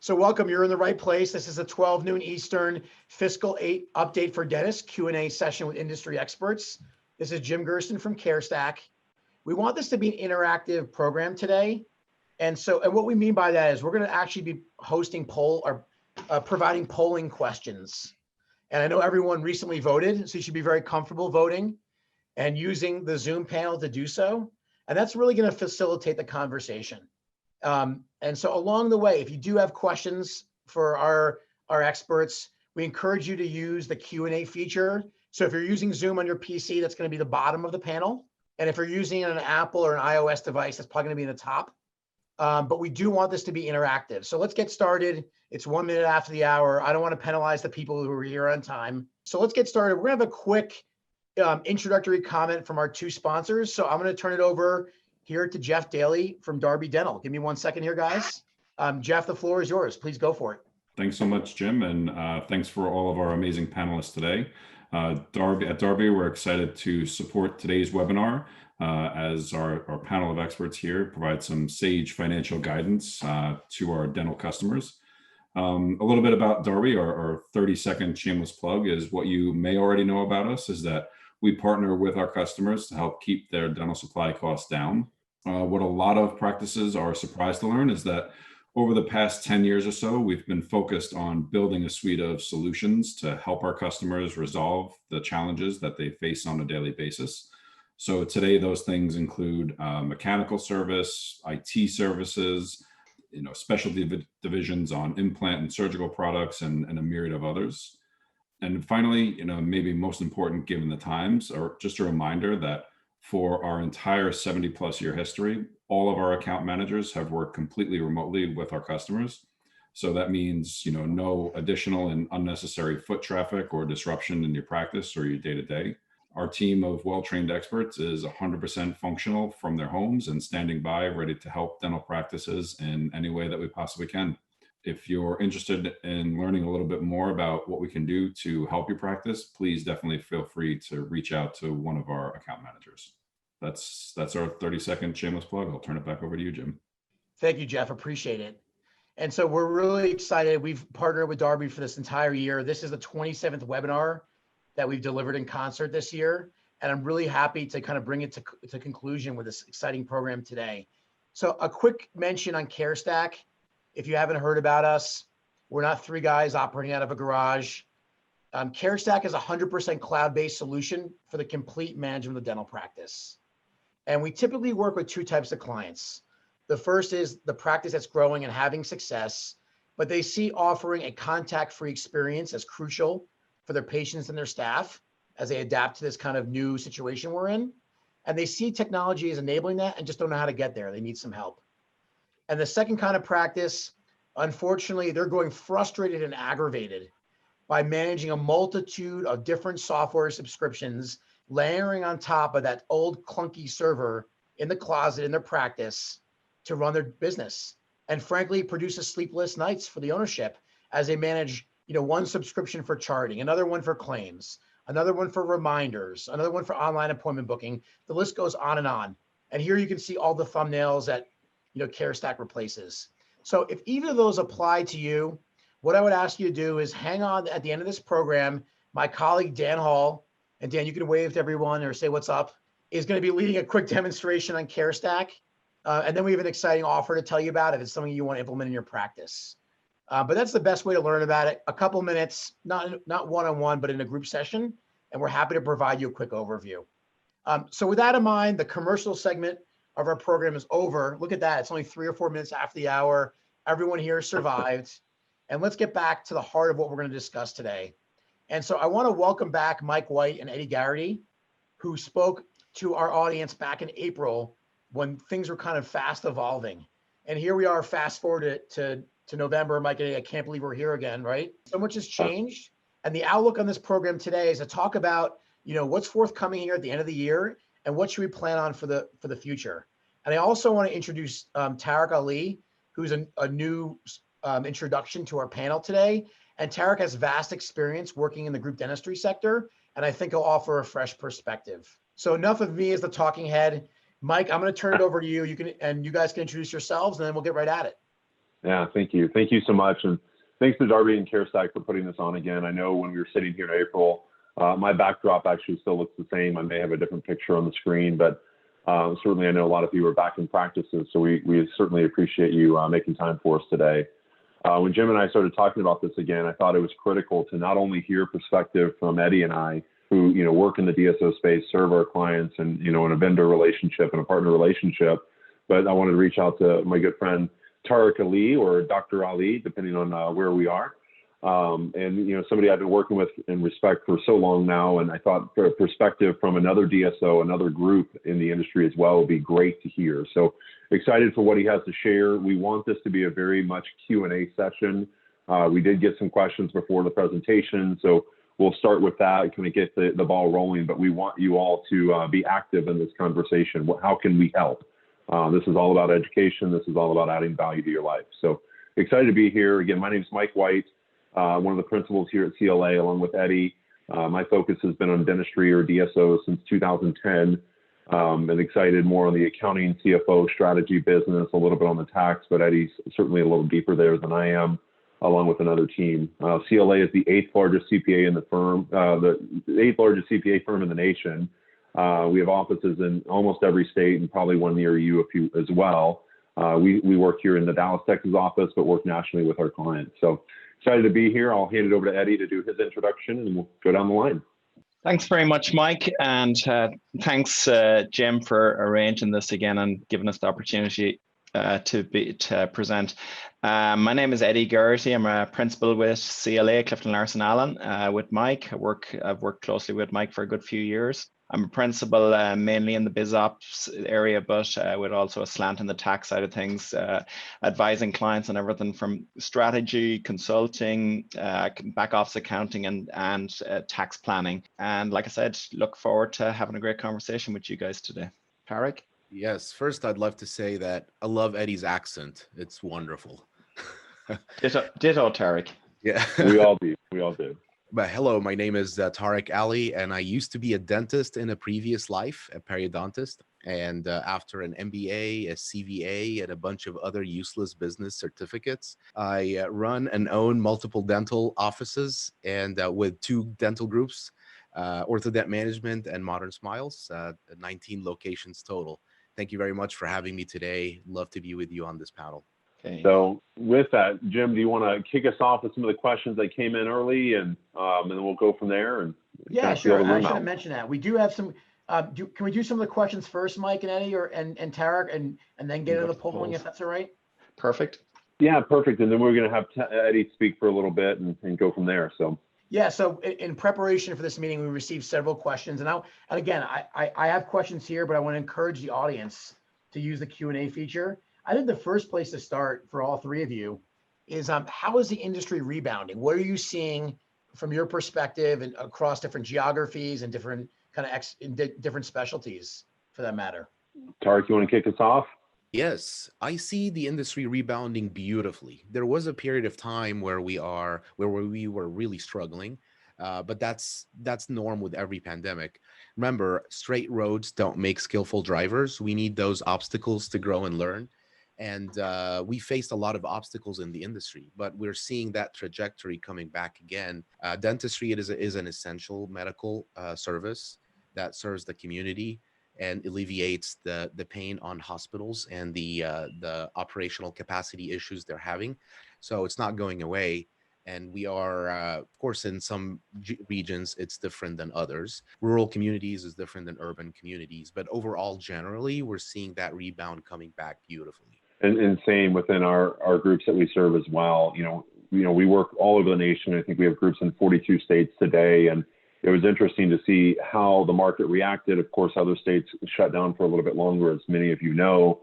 So welcome, you're in the right place. This is a 12 noon Eastern Fiscal 8 update for dentists, Q&A session with industry experts. This is Jim Gersten from CareStack. We want this to be an interactive program today. And what we mean by that is we're gonna actually be hosting providing polling questions. And I know everyone recently voted, so you should be very comfortable voting and using the Zoom panel to do so. And that's really gonna facilitate the conversation. And so along the way, if you do have questions for our experts, we encourage you to use the Q&A feature. So if you're using Zoom on your PC, that's going to be the bottom of the panel. And if you're using an Apple or an iOS device, that's probably going to be in the top. But we do want this to be interactive. So let's get started. It's 1 minute after the hour. I don't want to penalize the people who are here on time. So let's get started. We're going to have a quick introductory comment from our two sponsors. So I'm going to turn it over here to Jeff Daly from Darby Dental. Give me 1 second here, guys. Jeff, the floor is yours. Please go for it. Thanks so much, Jim, and thanks for all of our amazing panelists today. At Darby, we're excited to support today's webinar as our panel of experts here provide some sage financial guidance to our dental customers. A little bit about Darby, our 30-second shameless plug is what you may already know about us is that we partner with our customers to help keep their dental supply costs down. What a lot of practices are surprised to learn is that over the past 10 years or so, we've been focused on building a suite of solutions to help our customers resolve the challenges that they face on a daily basis. So today, those things include mechanical service, IT services, specialty divisions on implant and surgical products, and a myriad of others. And finally, maybe most important given the times, or just a reminder that for our entire 70+ year history, all of our account managers have worked completely remotely with our customers. So that means, no additional and unnecessary foot traffic or disruption in your practice or your day-to-day. Our team of well-trained experts is 100% functional from their homes and standing by, ready to help dental practices in any way that we possibly can. If you're interested in learning a little bit more about what we can do to help your practice, please definitely feel free to reach out to one of our account managers. That's our 30-second shameless plug. I'll turn it back over to you, Jim. Thank you, Jeff. Appreciate it. And so we're really excited. We've partnered with Darby for this entire year. This is the 27th webinar that we've delivered in concert this year. And I'm really happy to kind of bring it to conclusion with this exciting program today. So a quick mention on CareStack. If you haven't heard about us, we're not three guys operating out of a garage. CareStack is a 100% cloud-based solution for the complete management of the dental practice. And we typically work with two types of clients. The first is the practice that's growing and having success, but they see offering a contact-free experience as crucial for their patients and their staff as they adapt to this kind of new situation we're in. And they see technology as enabling that and just don't know how to get there. They need some help. And the second kind of practice, unfortunately, they're going frustrated and aggravated by managing a multitude of different software subscriptions, layering on top of that old clunky server in the closet in their practice to run their business. And frankly, produces sleepless nights for the ownership as they manage, one subscription for charting, another one for claims, another one for reminders, another one for online appointment booking. The list goes on and on. And here you can see all the thumbnails that CareStack replaces. So if either of those apply to you, what I would ask you to do is hang on at the end of this program. My colleague, Dan Hall, and Dan, you can wave to everyone or say what's up, is going to be leading a quick demonstration on CareStack. And then we have an exciting offer to tell you about if it's something you want to implement in your practice. But that's the best way to learn about it. A couple minutes, not one-on-one, but in a group session. And we're happy to provide you a quick overview. So with that in mind, the commercial segment of our program is over. Look at that. It's only 3 or 4 minutes after the hour. Everyone here survived. And let's get back to the heart of what we're going to discuss today. And so I want to welcome back Mike White and Eddie Geraghty, who spoke to our audience back in April when things were kind of fast evolving. And here we are, fast forward to November. Mike and Eddie, I can't believe we're here again, right? So much has changed. And the outlook on this program today is to talk about, what's forthcoming here at the end of the year and what should we plan on for the future. And I also want to introduce Tarek Ali, who's a new introduction to our panel today. And Tarek has vast experience working in the group dentistry sector, and I think he'll offer a fresh perspective. So enough of me as the talking head. Mike, I'm going to turn it over to you. You guys can introduce yourselves, and then we'll get right at it. Yeah, thank you. Thank you so much. And thanks to Darby and CareStack for putting this on again. I know when we were sitting here in April, my backdrop actually still looks the same. I may have a different picture on the screen, but certainly I know a lot of you are back in practices. So we certainly appreciate you making time for us today. When Jim and I started talking about this again, I thought it was critical to not only hear perspective from Eddie and I, who work in the DSO space, serve our clients, and in a vendor relationship and a partner relationship, but I wanted to reach out to my good friend Tarek Ali, or Dr. Ali, depending on where we are, and somebody I've been working with in respect for so long now, and I thought for a perspective from another DSO, another group in the industry as well, would be great to hear. So excited for what he has to share. We want this to be a very much Q&A session. We did get some questions before the presentation, so we'll start with that and kind of get the ball rolling, but we want you all to be active in this conversation. How can we help? This is all about education. This is all about adding value to your life. So excited to be here. Again, my name is Mike White, one of the principals here at CLA, along with Eddie. My focus has been on dentistry or DSO since 2010. And excited more on the accounting, CFO, strategy business, a little bit on the tax, but Eddie's certainly a little deeper there than I am, along with another team. CLA is the eighth largest CPA in the firm, the eighth largest CPA firm in the nation. We have offices in almost every state and probably one near you as well. We work here in the Dallas, Texas office, but work nationally with our clients. So excited to be here. I'll hand it over to Eddie to do his introduction, and we'll go down the line. Thanks very much, Mike, and thanks, Jim, for arranging this again and giving us the opportunity to present. My name is Eddie Geraghty. I'm a principal with CLA, Clifton Larson Allen, with Mike. I've worked closely with Mike for a good few years. I'm a principal mainly in the biz ops area, but with also a slant in the tax side of things, advising clients on everything from strategy, consulting, back office accounting, and tax planning. And like I said, look forward to having a great conversation with you guys today. Tarek? Yes, first I'd love to say that I love Eddie's accent. It's wonderful. Ditto, Tarek. Yeah. We all do. But hello, my name is Tarek Ali, and I used to be a dentist in a previous life, a periodontist. And after an MBA, a CVA, and a bunch of other useless business certificates, I run and own multiple dental offices, and with two dental groups, Orthodent Management and Modern Smiles, 19 locations total. Thank you very much for having me today. Love to be with you on this panel. Okay. So with that, Jim, do you want to kick us off with some of the questions that came in early, and then we'll go from there? And yeah, sure. I should have mentioned that. We do have some. Can we do some of the questions first, Mike and Eddie, and Tarek, and then get into the polling, if that's all right? Perfect. Yeah, perfect. And then we're going to have Eddie speak for a little bit and go from there. So. Yeah, so in preparation for this meeting, we received several questions, and again, I have questions here, but I want to encourage the audience to use the Q&A feature. I think the first place to start for all three of you is how is the industry rebounding? What are you seeing from your perspective and across different geographies and different kind of different specialties, for that matter? Tarek, you want to kick us off? Yes, I see the industry rebounding beautifully. There was a period of time where we were really struggling, but that's norm with every pandemic. Remember, straight roads don't make skillful drivers. We need those obstacles to grow and learn. And we faced a lot of obstacles in the industry, but we're seeing that trajectory coming back again. Dentistry is an essential medical service that serves the community and alleviates the pain on hospitals and the operational capacity issues they're having. So it's not going away. And we are, of course, in some regions, it's different than others. Rural communities is different than urban communities. But overall, generally, we're seeing that rebound coming back beautifully. And same within our groups that we serve as well. We work all over the nation. I think we have groups in 42 states today. And it was interesting to see how the market reacted. Of course, other states shut down for a little bit longer, as many of you know,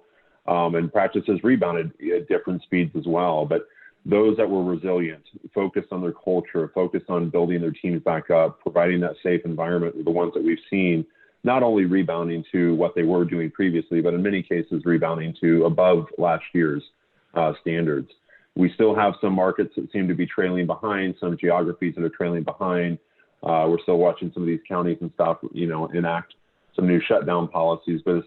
and practices rebounded at different speeds as well. But those that were resilient, focused on their culture, focused on building their teams back up, providing that safe environment, were the ones that we've seen not only rebounding to what they were doing previously, but in many cases rebounding to above last year's standards. We still have some markets that seem to be trailing behind, some geographies that are trailing behind. We're still watching some of these counties and stuff, enact some new shutdown policies. But as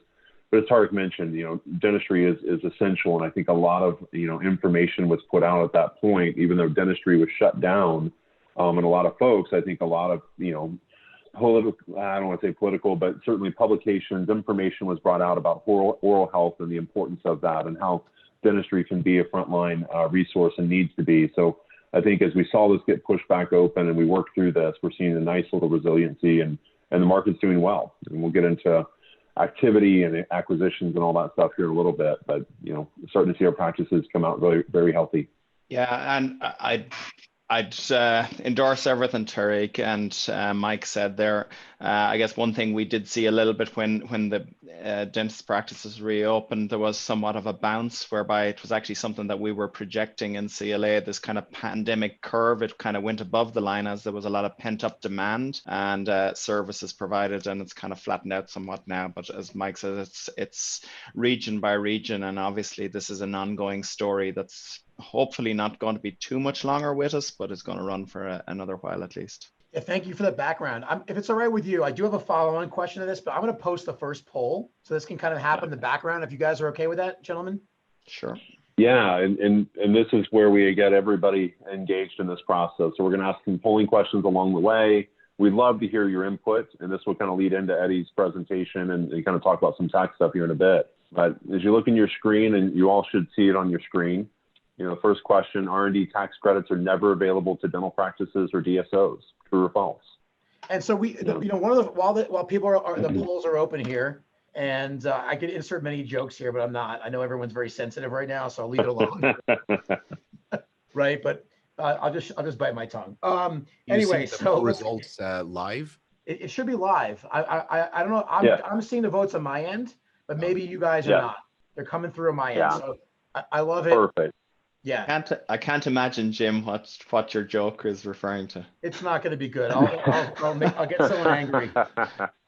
But as Tarek mentioned, dentistry is essential. And I think a lot of, information was put out at that point, even though dentistry was shut down. And a lot of folks, I think a lot of, political, I don't want to say political, but certainly publications, information was brought out about oral health and the importance of that and how dentistry can be a frontline resource and needs to be. So I think as we saw this get pushed back open and we work through this, we're seeing a nice little resiliency and the market's doing well. And we'll get into activity and acquisitions and all that stuff here in a little bit, but starting to see our practices come out very, very healthy. Yeah, and I'd endorse everything Tarek and Mike said there. I guess one thing we did see a little bit when the dentist practices reopened, there was somewhat of a bounce whereby it was actually something that we were projecting in CLA, this kind of pandemic curve. It kind of went above the line as there was a lot of pent up demand and services provided, and it's kind of flattened out somewhat now. But as Mike says, it's region by region, and obviously this is an ongoing story that's hopefully not going to be too much longer with us, but it's going to run for another while at least. Yeah, thank you for the background. If it's all right with you, I do have a follow-on question to this, but I'm going to post the first poll, so this can kind of happen in the background. If you guys are okay with that, gentlemen? Sure. Yeah, and this is where we get everybody engaged in this process. So we're going to ask some polling questions along the way. We'd love to hear your input, and this will kind of lead into Eddie's presentation and kind of talk about some tax stuff here in a bit. But as you look in your screen, and you all should see it on your screen, first question, R&D tax credits are never available to dental practices or DSOs. True or false? And so one of the while people are the polls are open here, and I could insert many jokes here, but I'm not. I know everyone's very sensitive right now, so I'll leave it alone. Right, but I'll just bite my tongue. Anyway, so results live. It should be live. I don't know. I'm seeing the votes on my end, but maybe you guys are not. They're coming through on my end. So I love it. Perfect. Yeah. I can't imagine, Jim, what your joke is referring to. It's not going to be good. I'll get someone angry.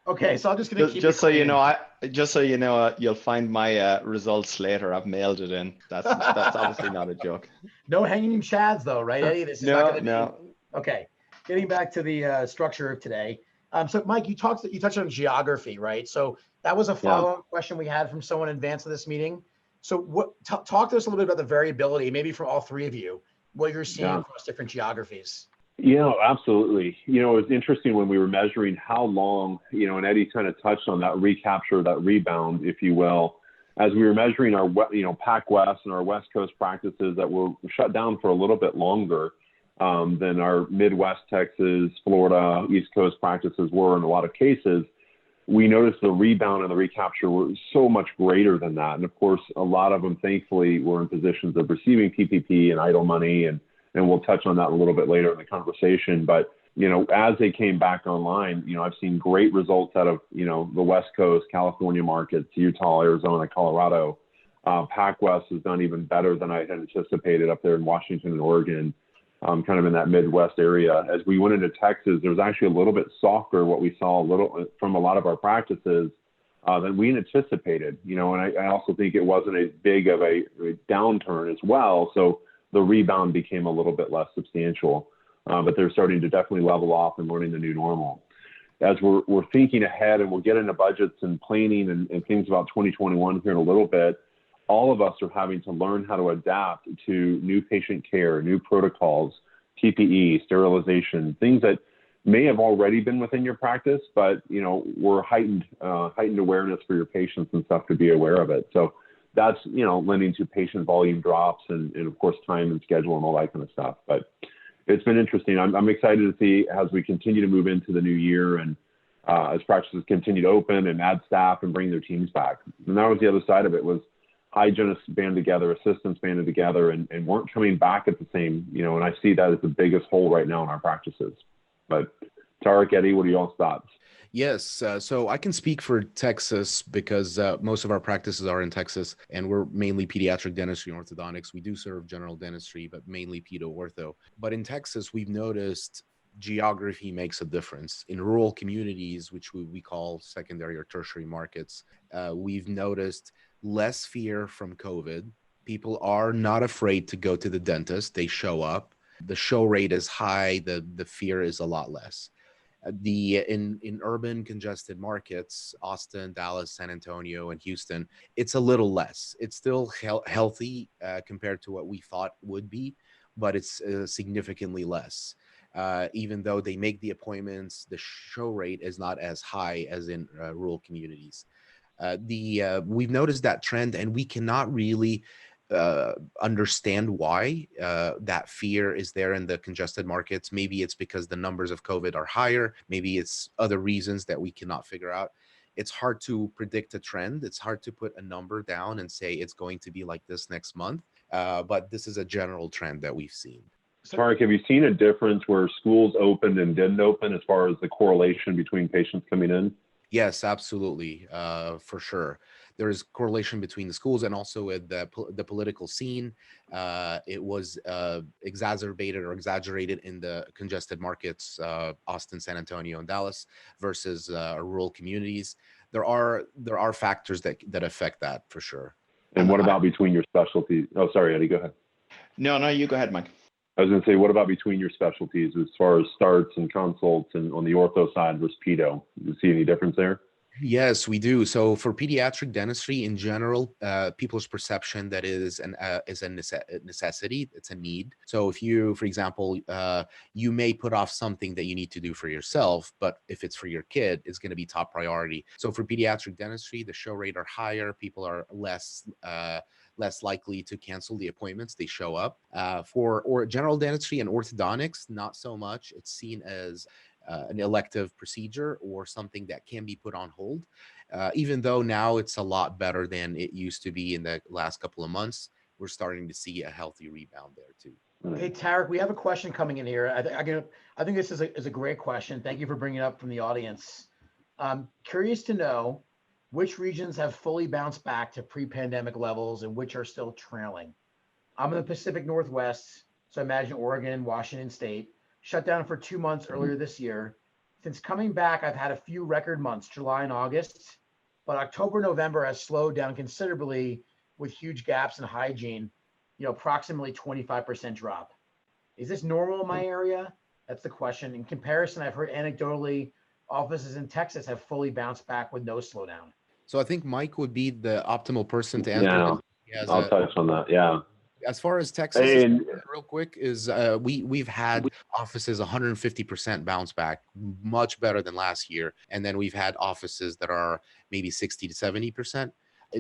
Okay, so I'm just going to keep just so you know, you'll find my results later. I've mailed it in. That's obviously not a joke. No hanging chads though, right, Eddie? This is not going to be. Okay, getting back to the structure of today. So Mike, you touched on geography, right? So that was a follow-up question we had from someone in advance of this meeting. So talk to us a little bit about the variability, maybe for all three of you, what you're seeing across different geographies. Yeah, absolutely. It was interesting when we were measuring how long, and Eddie kind of touched on that recapture, that rebound, if you will, as we were measuring our, Pac West and our West Coast practices that were shut down for a little bit longer than our Midwest, Texas, Florida, East Coast practices were in a lot of cases. We noticed the rebound and the recapture were so much greater than that. And of course, a lot of them, thankfully, were in positions of receiving PPP and idle money. And we'll touch on that a little bit later in the conversation. But, as they came back online, I've seen great results out of, the West Coast, California markets, Utah, Arizona, Colorado. Pac West has done even better than I had anticipated up there in Washington and Oregon. Kind of in that Midwest area. As we went into Texas, there was actually a little bit softer what we saw from a lot of our practices than we anticipated, and I also think it wasn't as big of a downturn as well. So the rebound became a little bit less substantial, but they're starting to definitely level off and learning the new normal. As we're thinking ahead, and we'll get into budgets and planning and things about 2021 here in a little bit, all of us are having to learn how to adapt to new patient care, new protocols, PPE, sterilization, things that may have already been within your practice, but were heightened awareness for your patients and stuff to be aware of it. So that's lending to patient volume drops and of course time and schedule and all that kind of stuff. But it's been interesting. I'm excited to see as we continue to move into the new year and as practices continue to open and add staff and bring their teams back. And that was the other side of it, was hygienists band together, assistants banded together, and weren't coming back at the same, and I see that as the biggest hole right now in our practices. But Tarek, Eddie, what are y'all's thoughts? Yes, so I can speak for Texas because most of our practices are in Texas, and we're mainly pediatric dentistry and orthodontics. We do serve general dentistry, but mainly pedo-ortho. But in Texas, we've noticed geography makes a difference. In rural communities, which we call secondary or tertiary markets, we've noticed less fear from COVID. People are not afraid to go to the dentist. They show up. The show rate is high. The fear is a lot less. In urban congested markets, Austin, Dallas, San Antonio, and Houston, it's a little less. It's still healthy compared to what we thought would be, but it's significantly less. Even though they make the appointments, the show rate is not as high as in rural communities. We've noticed that trend, and we cannot really understand why that fear is there in the congested markets. Maybe it's because the numbers of COVID are higher. Maybe it's other reasons that we cannot figure out. It's hard to predict a trend. It's hard to put a number down and say it's going to be like this next month. But this is a general trend that we've seen. Tarek, have you seen a difference where schools opened and didn't open as far as the correlation between patients coming in? Yes, absolutely, for sure. There is correlation between the schools and also with the political scene. It was exacerbated or exaggerated in the congested markets, Austin, San Antonio, and Dallas, versus rural communities. There are factors that affect that for sure. And what about between your specialties? Oh, sorry, Eddie, go ahead. No, you go ahead, Mike. I was going to say, what about between your specialties as far as starts and consults and on the ortho side versus pedo? Do you see any difference there? Yes, we do. So for pediatric dentistry in general, people's perception that is a necessity, it's a need. So if you, for example, you may put off something that you need to do for yourself, but if it's for your kid, it's going to be top priority. So for pediatric dentistry, the show rate are higher. People are less likely to cancel the appointments. They show up. For general dentistry and orthodontics, not so much. It's seen as an elective procedure or something that can be put on hold. Even though now it's a lot better than it used to be in the last couple of months, we're starting to see a healthy rebound there too. Hey, Tarek, we have a question coming in here. I think this is a great question. Thank you for bringing it up from the audience. Curious to know which regions have fully bounced back to pre-pandemic levels and which are still trailing. I'm in the Pacific Northwest, so I imagine Oregon, Washington State, shut down for 2 months earlier this year. Since coming back, I've had a few record months, July and August, but October, November has slowed down considerably with huge gaps in hygiene, approximately 25% drop. Is this normal in my area? That's the question. In comparison, I've heard anecdotally offices in Texas have fully bounced back with no slowdown. So I think Mike would be the optimal person to answer. Yeah, I'll touch on that. Yeah. As far as Texas, real quick, is we've had offices 150% bounce back, much better than last year, and then we've had offices that are maybe 60 to 70%.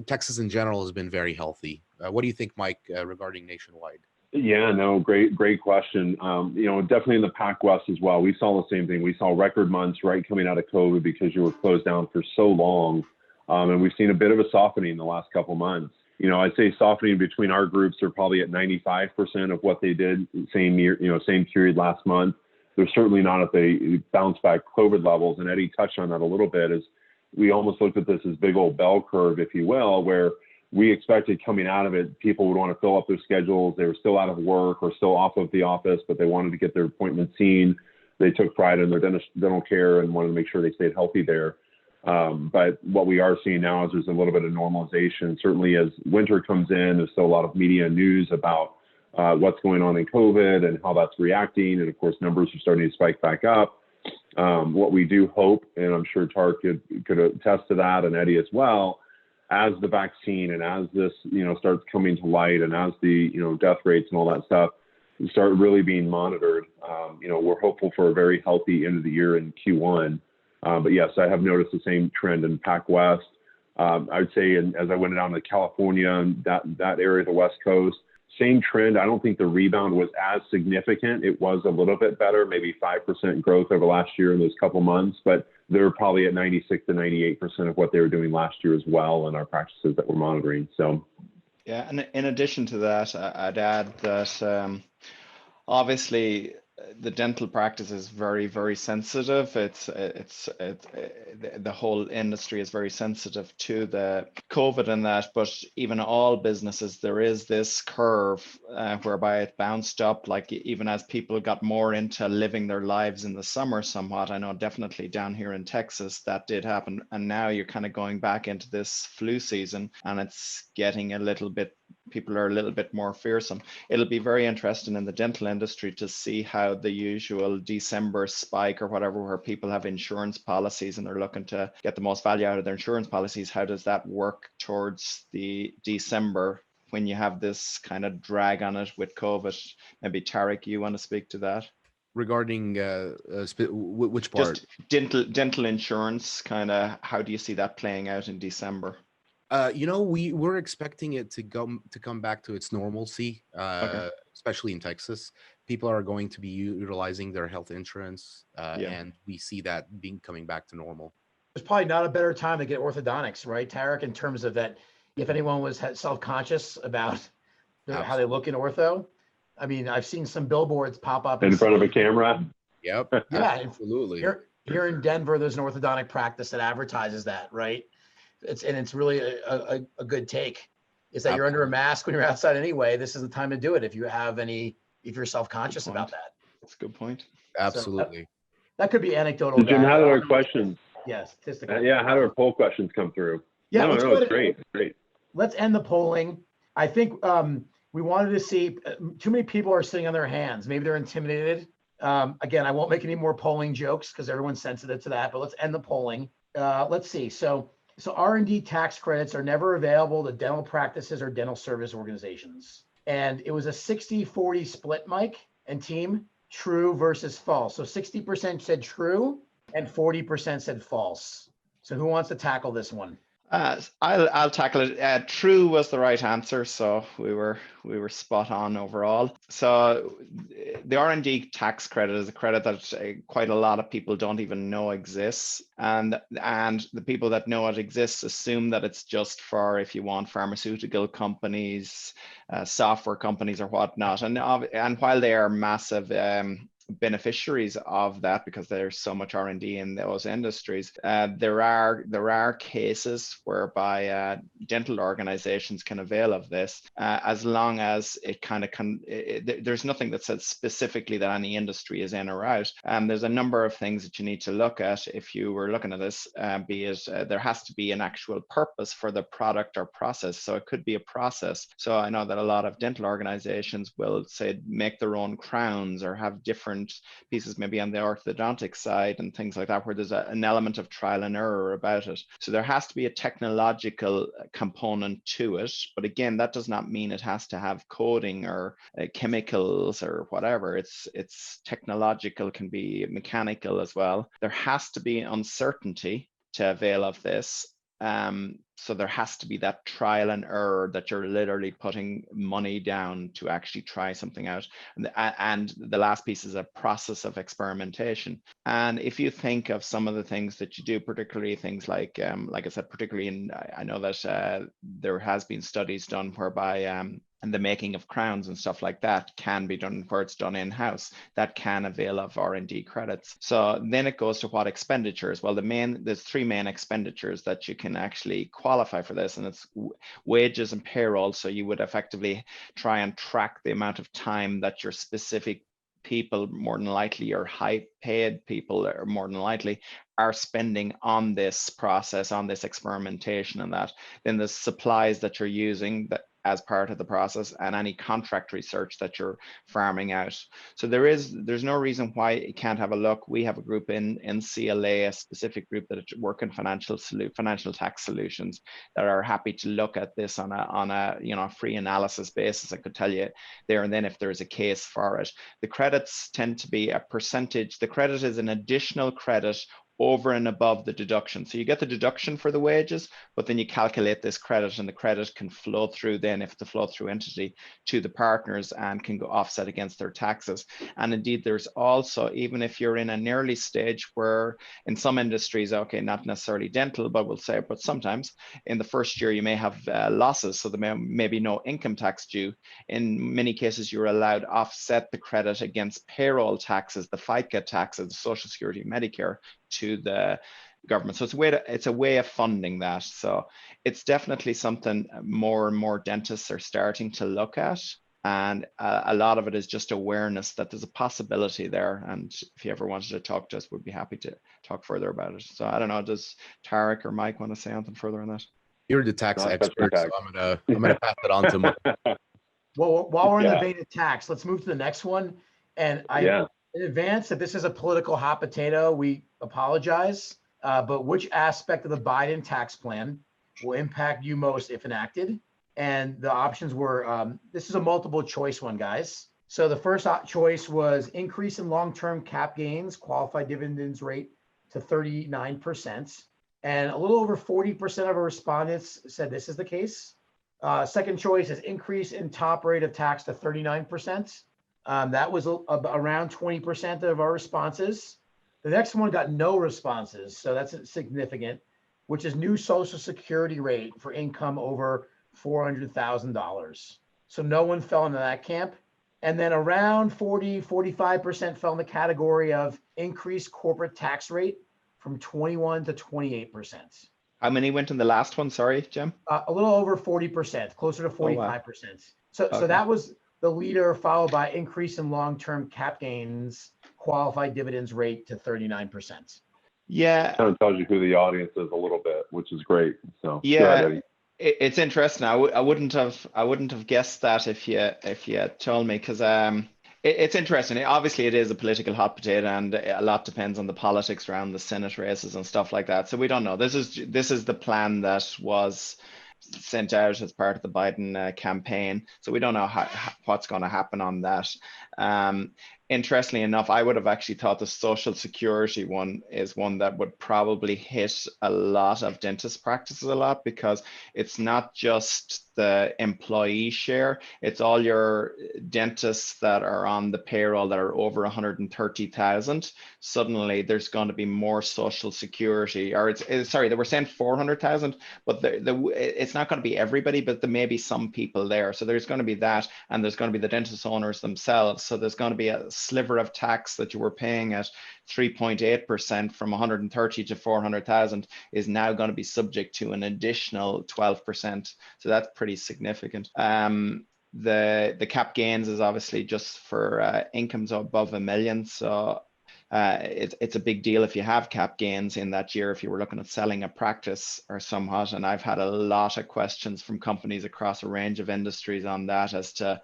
Texas in general has been very healthy. What do you think, Mike, regarding nationwide? Yeah, no, great question. Definitely in the Pac West as well. We saw the same thing. We saw record months right coming out of COVID because you were closed down for so long, and we've seen a bit of a softening in the last couple months. I'd say softening between our groups are probably at 95% of what they did same period last month. They're certainly not at the bounce back COVID levels. And Eddie touched on that a little bit, as we almost looked at this as big old bell curve, if you will, where we expected coming out of it, people would want to fill up their schedules. They were still out of work or still off of the office, but they wanted to get their appointment seen. They took pride in their dental care and wanted to make sure they stayed healthy there. But what we are seeing now is there's a little bit of normalization. Certainly as winter comes in, there's still a lot of media news about what's going on in COVID and how that's reacting. And of course, numbers are starting to spike back up. What we do hope, and I'm sure Tarek could attest to that, and Eddie as well, as the vaccine and as this, starts coming to light, and as the, death rates and all that stuff start really being monitored, we're hopeful for a very healthy end of the year in Q1. But yes, I have noticed the same trend in Pac West. I would say, and as I went down to California and that area of the West Coast, same trend. I don't think the rebound was as significant. It was a little bit better, maybe 5% growth over last year in those couple months, but they're probably at 96 to 98% of what they were doing last year as well in our practices that we're monitoring. So, yeah, and in addition to that, I'd add that obviously the dental practice is very, very sensitive. The whole industry is very sensitive to the COVID and that, but even all businesses, there is this curve whereby it bounced up, like even as people got more into living their lives in the summer somewhat. I know definitely down here in Texas that did happen. And now you're kind of going back into this flu season and it's getting a little bit people are a little bit more fearsome. It'll be very interesting in the dental industry to see how the usual December spike or whatever, where people have insurance policies and they're looking to get the most value out of their insurance policies, how does that work towards the December when you have this kind of drag on it with COVID? Maybe Tarek, you want to speak to that? Regarding which part? Just dental insurance, kind of, how do you see that playing out in December? We're expecting it to come back to its normalcy, especially in Texas. People are going to be utilizing their health insurance, and we see that coming back to normal. There's probably not a better time to get orthodontics, right, Tarek, in terms of that, if anyone was self-conscious about how they look in ortho. I mean, I've seen some billboards pop up in front of a camera. Yep. Yeah, absolutely. Here in Denver, there's an orthodontic practice that advertises that, right? It's really a good take. Is that you're under a mask when you're outside anyway. This is the time to do it if you're self-conscious about that. That's a good point. Absolutely. So that could be anecdotal. So Jim, how do our questions? Yes, statistical. How do our poll questions come through? Yeah, it's great. Let's end the polling. I think we wanted to see, too many people are sitting on their hands. Maybe they're intimidated. Again, I won't make any more polling jokes because everyone's sensitive to that, but let's end the polling. Let's see. So R&D tax credits are never available to dental practices or dental service organizations. And it was a 60-40 split, Mike and team, true versus false. So 60% said true and 40% said false. So who wants to tackle this one? I'll tackle it. True was the right answer, so we were spot on overall. So the R&D tax credit is a credit that quite a lot of people don't even know exists, and the people that know it exists assume that it's just for, if you want, pharmaceutical companies, software companies, or whatnot. And while they are massive beneficiaries of that because there's so much R&D in those industries, there are cases whereby dental organizations can avail of this as long as it there's nothing that says specifically that any industry is in or out. There's a number of things that you need to look at if you were looking at this, be it there has to be an actual purpose for the product or process. So it could be a process. So I know that a lot of dental organizations will say make their own crowns or have different pieces maybe on the orthodontic side and things like that, where there's an element of trial and error about it. So there has to be a technological component to it. But again, that does not mean it has to have coding or chemicals or whatever. It's technological, can be mechanical as well. There has to be uncertainty to avail of this. So there has to be that trial and error that you're literally putting money down to actually try something out. And the last piece is a process of experimentation. And if you think of some of the things that you do, particularly things like I said, particularly I know that there has been studies done whereby and the making of crowns and stuff like that can be done where it's done in-house. That can avail of R&D credits. So then it goes to what expenditures. Well, there's three main expenditures that you can actually qualify for this, and it's wages and payroll. So you would effectively try and track the amount of time that your specific people, more than likely, or high paid people are more than likely, are spending on this process, on this experimentation and that. Then the supplies that you're using that as part of the process, and any contract research that you're farming out. So there's no reason why you can't have a look. We have a group in CLA, a specific group that work in financial tax solutions, that are happy to look at this on a free analysis basis. I could tell you there and then if there's a case for it. The credits tend to be a percentage. The credit is an additional credit over and above the deduction. So you get the deduction for the wages, but then you calculate this credit, and the credit can flow through then, if it's a flow through entity, to the partners and can go offset against their taxes. And indeed, there's also, even if you're in an early stage where in some industries, okay, not necessarily dental, but we'll say, but sometimes in the first year you may have losses, so there may be no income tax due. In many cases, you're allowed to offset the credit against payroll taxes, the FICA taxes, the Social Security, Medicare, to the government. So it's a way of funding that. So it's definitely something more and more dentists are starting to look at. And a lot of it is just awareness that there's a possibility there. And if you ever wanted to talk to us, we'd be happy to talk further about it. So I don't know, does Tarek or Mike want to say anything further on that? You're the tax Not touching expert, so tax. I'm gonna pass it on to Mike. Well, while we're in the Yeah. vein of tax, let's move to the next one. And Yeah. in advance, if this is a political hot potato, we apologize. But which aspect of the Biden tax plan will impact you most if enacted? And the options were, this is a multiple choice one, guys. So the first choice was increase in long-term cap gains, qualified dividends rate to 39%. And a little over 40% of our respondents said this is the case. Second choice is increase in top rate of tax to 39%. That was around 20% of our responses. The next one got no responses, so that's significant, which is new Social Security rate for income over $400,000. So no one fell into that camp. And then around 45% fell in the category of increased corporate tax rate from 21 to 28%. How many went in the last one? Sorry, Jim. A little over 40%, closer to 45%. wow. So Okay. that was the leader, followed by increase in long-term cap gains, qualified dividends rate to 39%. Yeah, Kind of tells you who the audience is a little bit, which is great. So go yeah. ahead, Eddie. It's interesting. I wouldn't have guessed that if you had told me, because it's interesting. Obviously, it is a political hot potato, and a lot depends on the politics around the Senate races and stuff like that. So we don't know. This is the plan that was sent out as part of the Biden campaign. So we don't know what's going to happen on that. Interestingly enough, I would have actually thought the Social Security one is one that would probably hit a lot of dentist practices a lot, because it's not just the employee share, it's all your dentists that are on the payroll that are over 130,000. Suddenly there's going to be more Social Security, or sorry, they were saying 400,000, but it's not going to be everybody, but there may be some people there. So there's going to be that, and there's going to be the dentist owners themselves. So there's going to be a sliver of tax that you were paying at 3.8% from 130 to 400,000 is now going to be subject to an additional 12%. So that's pretty significant. The cap gains is obviously just for incomes above $1 million. So it's a big deal if you have cap gains in that year, if you were looking at selling a practice or somewhat. And I've had a lot of questions from companies across a range of industries on that, as to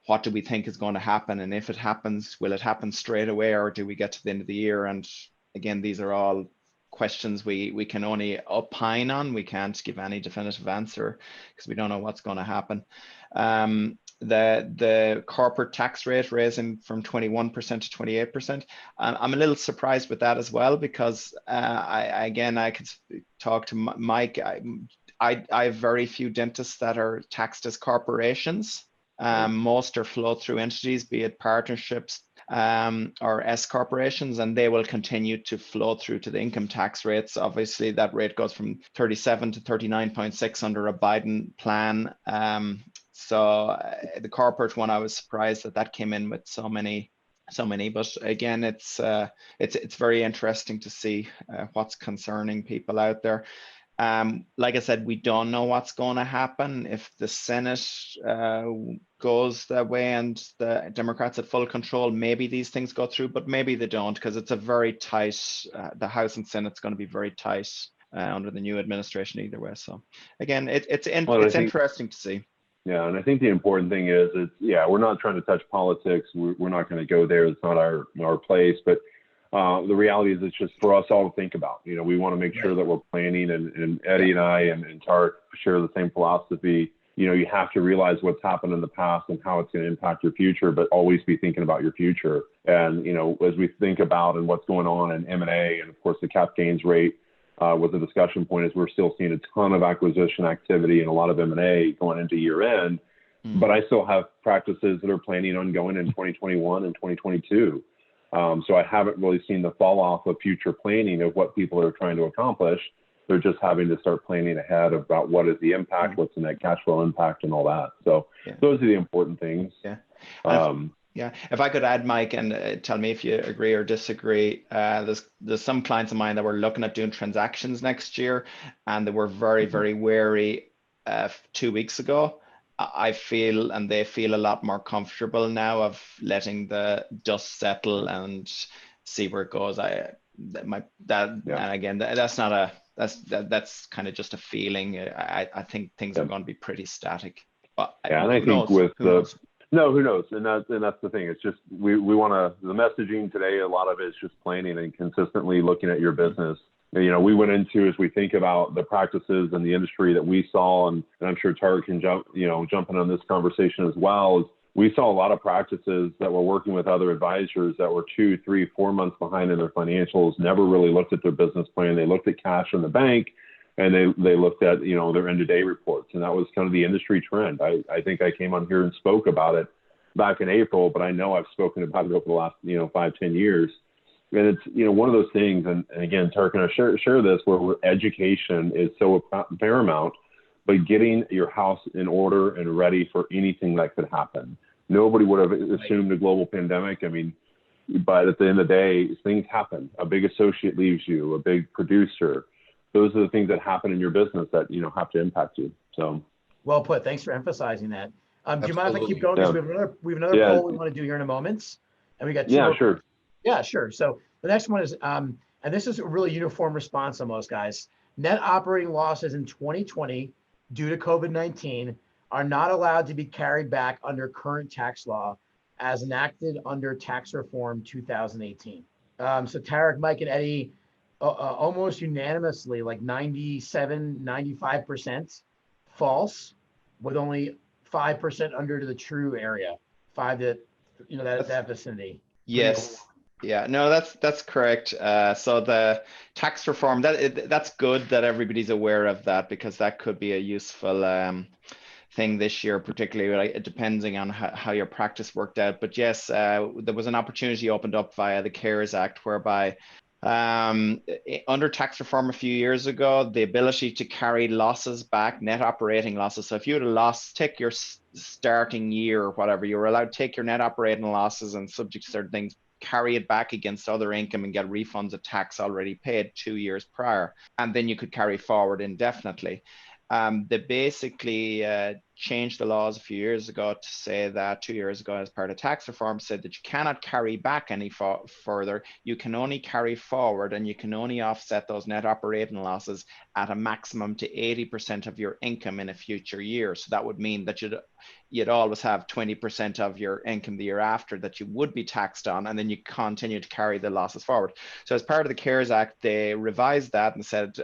what do we think is going to happen? And if it happens, will it happen straight away, or do we get to the end of the year? And again, these are all questions we can only opine on. We can't give any definitive answer because we don't know what's going to happen. The corporate tax rate raising from 21% to 28%. I'm a little surprised with that as well, because I could talk to Mike. I have very few dentists that are taxed as corporations. Most are flow through entities, be it partnerships or S corporations, and they will continue to flow through to the income tax rates. Obviously, that rate goes from 37 to 39.6 under a Biden plan. So the corporate one, I was surprised that came in with so many. But again, it's very interesting to see what's concerning people out there. Like I said, we don't know what's going to happen if the Senate goes that way and the Democrats have full control. Maybe these things go through, but maybe they don't, because it's a very tight, the House and Senate's going to be very tight under the new administration either way. So again, it's interesting to see. Yeah, and I think the important thing is, we're not trying to touch politics. We're not going to go there. It's not our place. But the reality is, it's just for us all to think about. You know, we want to make sure that we're planning, and Eddie and I and Tarek share the same philosophy. You know, you have to realize what's happened in the past and how it's going to impact your future, but always be thinking about your future. And, you know, as we think about and what's going on in M&A, and of course the cap gains rate was a discussion point, is we're still seeing a ton of acquisition activity and a lot of M&A going into year end. But I still have practices that are planning on going in 2021 and 2022. So I haven't really seen the fall off of future planning of what people are trying to accomplish. They're just having to start planning ahead about what is the impact, what's the net cash flow impact, and all that. So those are the important things. Yeah. If I could add, Mike, and tell me if you agree or disagree, there's some clients of mine that were looking at doing transactions next year, and they were very, very wary 2 weeks ago. I feel, and they feel, a lot more comfortable now of letting the dust settle and see where it goes. And again, that's not that's kind of just a feeling. I think things are going to be pretty static. But yeah, and I think with who knows? And that's the thing. It's just we want to, the messaging today, a lot of it is just planning and consistently looking at your business. You know, we went into, as we think about the practices and the industry that we saw, and I'm sure Tarek can jump in on this conversation as well, is we saw a lot of practices that were working with other advisors that were 2, 3, 4 months behind in their financials, never really looked at their business plan. They looked at cash in the bank, and they looked at, their end-of-day reports. And that was kind of the industry trend. I think I came on here and spoke about it back in April, but I know I've spoken about it over the last, 5-10 years. And it's, one of those things, and again, Tarek and I share this, where education is so paramount, but getting your house in order and ready for anything that could happen. Nobody would have assumed a global pandemic. I mean, but at the end of the day, things happen. A big associate leaves you, a big producer. Those are the things that happen in your business that, have to impact you. So well put. Thanks for emphasizing that. Do you mind if I keep going? Yeah. Because we have another poll we want to do here in a moment. And we got two more. Sure. Yeah, sure. So the next one is, and this is a really uniform response on most guys. Net operating losses in 2020 due to COVID-19 are not allowed to be carried back under current tax law as enacted under Tax Reform 2018. So Tarek, Mike, and Eddie, almost unanimously, like 97, 95% false, with only 5% under to the true area, 5 to, that vicinity. Yes. Yeah, no, that's correct. So the tax reform, that's good that everybody's aware of that, because that could be a useful thing this year, particularly depending on how your practice worked out. But yes, there was an opportunity opened up via the CARES Act, whereby under tax reform a few years ago, the ability to carry losses back, net operating losses. So if you had a loss, take your starting year or whatever, you were allowed to take your net operating losses and, subject to certain things, carry it back against other income and get refunds of tax already paid 2 years prior. And then you could carry forward indefinitely. They basically changed the laws a few years ago to say that 2 years ago, as part of tax reform, said that you cannot carry back any further. You can only carry forward, and you can only offset those net operating losses at a maximum to 80% of your income in a future year. So that would mean that you'd always have 20% of your income the year after that you would be taxed on, and then you continue to carry the losses forward. So as part of the CARES Act, they revised that and said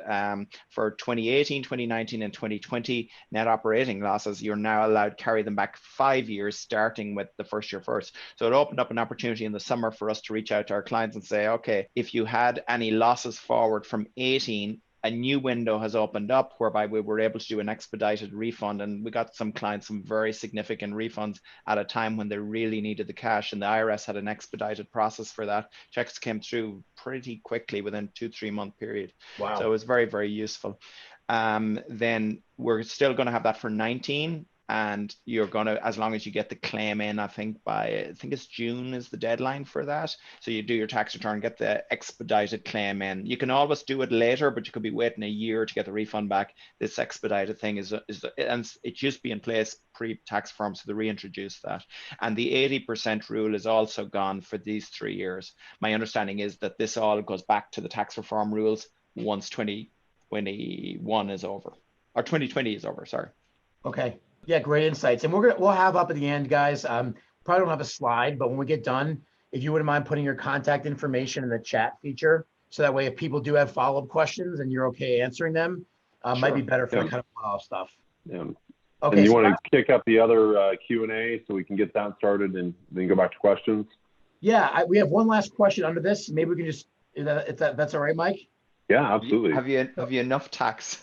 for 2018, 2019, and 2020 net operating losses, you're now allowed to carry them back 5 years, starting with the first year first. So it opened up an opportunity in the summer for us to reach out to our clients and say, okay, if you had any losses forward from 18, a new window has opened up whereby we were able to do an expedited refund. And we got some clients some very significant refunds at a time when they really needed the cash. And the IRS had an expedited process for that. Checks came through pretty quickly within 2-3 month period. Wow. So it was very, very useful. Then we're still going to have that for 19. And you're going to, as long as you get the claim in, I think it's June is the deadline for that. So you do your tax return, get the expedited claim in. You can always do it later, but you could be waiting a year to get the refund back. This expedited thing is and it used to be in place pre-tax reform, so they reintroduced that. And the 80% rule is also gone for these 3 years. My understanding is that this all goes back to the tax reform rules once 2021 is over, or 2020 is over, sorry. Okay. Yeah, great insights. And we'll have up at the end, guys. Probably don't have a slide, but when we get done, if you wouldn't mind putting your contact information in the chat feature, so that way if people do have follow-up questions and you're okay answering them, Sure. might be better for the kind of one-off stuff. Yeah. Okay. And you want to kick up the other Q&A so we can get that started and then go back to questions? Yeah, we have one last question under this. Maybe we can just, if that's all right, Mike? Yeah, absolutely. Have you enough tax?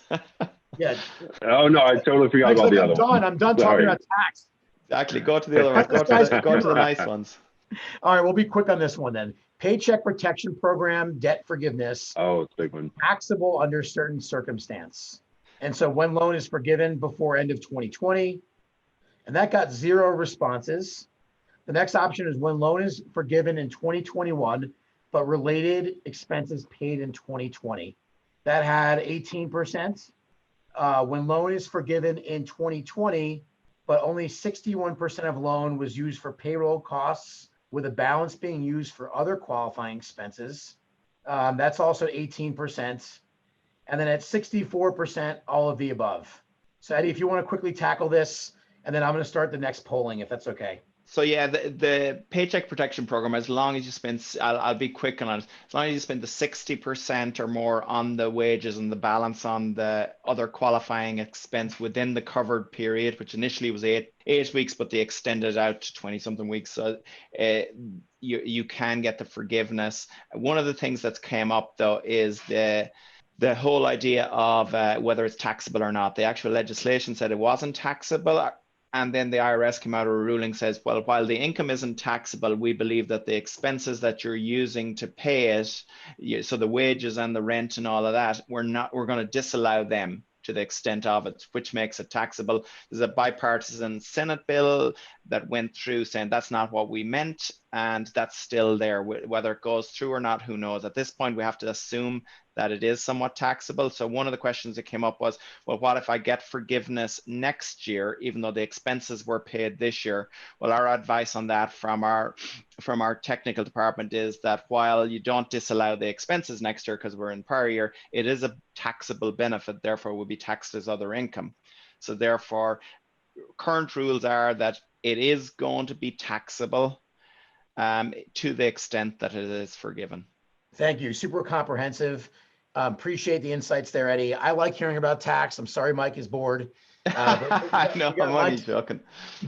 Yeah. Oh no, I totally forgot about the other one. I'm done Sorry. talking about tax. Exactly. Go to the other ones. Go to the nice ones. All right, we'll be quick on this one then. Paycheck Protection Program, debt forgiveness. Oh, it's a big one. Taxable under certain circumstance. And so when loan is forgiven before end of 2020, and that got 0 responses. The next option is when loan is forgiven in 2021, but related expenses paid in 2020. That had 18%. When loan is forgiven in 2020, but only 61% of loan was used for payroll costs, with a balance being used for other qualifying expenses. That's also 18%. And then at 64%, all of the above. So Eddie, if you want to quickly tackle this, and then I'm going to start the next polling, if that's okay. So yeah, the Paycheck Protection Program, as long as you spend, I'll be quick on it, as long as you spend the 60% or more on the wages and the balance on the other qualifying expense within the covered period, which initially was eight weeks, but they extended out to 20 something weeks. So you can get the forgiveness. One of the things that's came up though is the whole idea of whether it's taxable or not. The actual legislation said it wasn't taxable. And then the IRS came out with a ruling says, well, while the income isn't taxable, we believe that the expenses that you're using to pay it, so the wages and the rent and all of that, we're going to disallow them to the extent of it, which makes it taxable. There's a bipartisan Senate bill that went through saying that's not what we meant, and that's still there. Whether it goes through or not, who knows? At this point, we have to assume that it is somewhat taxable. So one of the questions that came up was, well, what if I get forgiveness next year, even though the expenses were paid this year? Well, our advice on that from our technical department is that while you don't disallow the expenses next year because we're in prior year, it is a taxable benefit, therefore will be taxed as other income. So therefore, current rules are that it is going to be taxable to the extent that it is forgiven. Thank you. Super comprehensive. Appreciate the insights there, Eddie. I like hearing about tax. I'm sorry Mike is bored. I know, I'm only joking.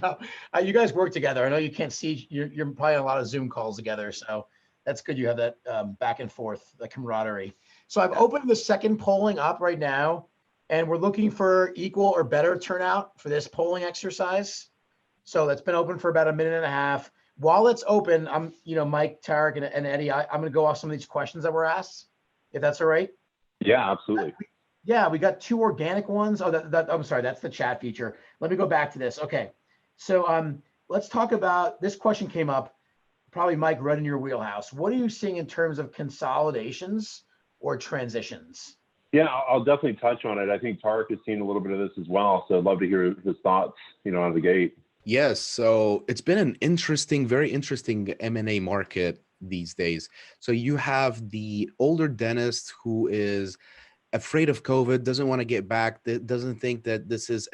No, you guys work together. I know you can't see, you're probably on a lot of Zoom calls together. So that's good. You have that back and forth, the camaraderie. So I've opened the second polling up right now, and we're looking for equal or better turnout for this polling exercise. So that's been open for about a minute and a half. While it's open, I'm, Mike, Tarek, and Eddie, I'm going to go off some of these questions that were asked, if that's all right. Yeah, absolutely. Yeah, we got two organic ones. Oh, I'm sorry, that's the chat feature. Let me go back to this. Okay, so let's talk about, this question came up, probably Mike, right in your wheelhouse. What are you seeing in terms of consolidations or transitions? Yeah, I'll definitely touch on it. I think Tarek has seen a little bit of this as well, so I'd love to hear his thoughts, out of the gate. Yes, so it's been an interesting, very interesting M&A market these days. So you have the older dentist who is afraid of COVID, doesn't want to get back, doesn't think that this is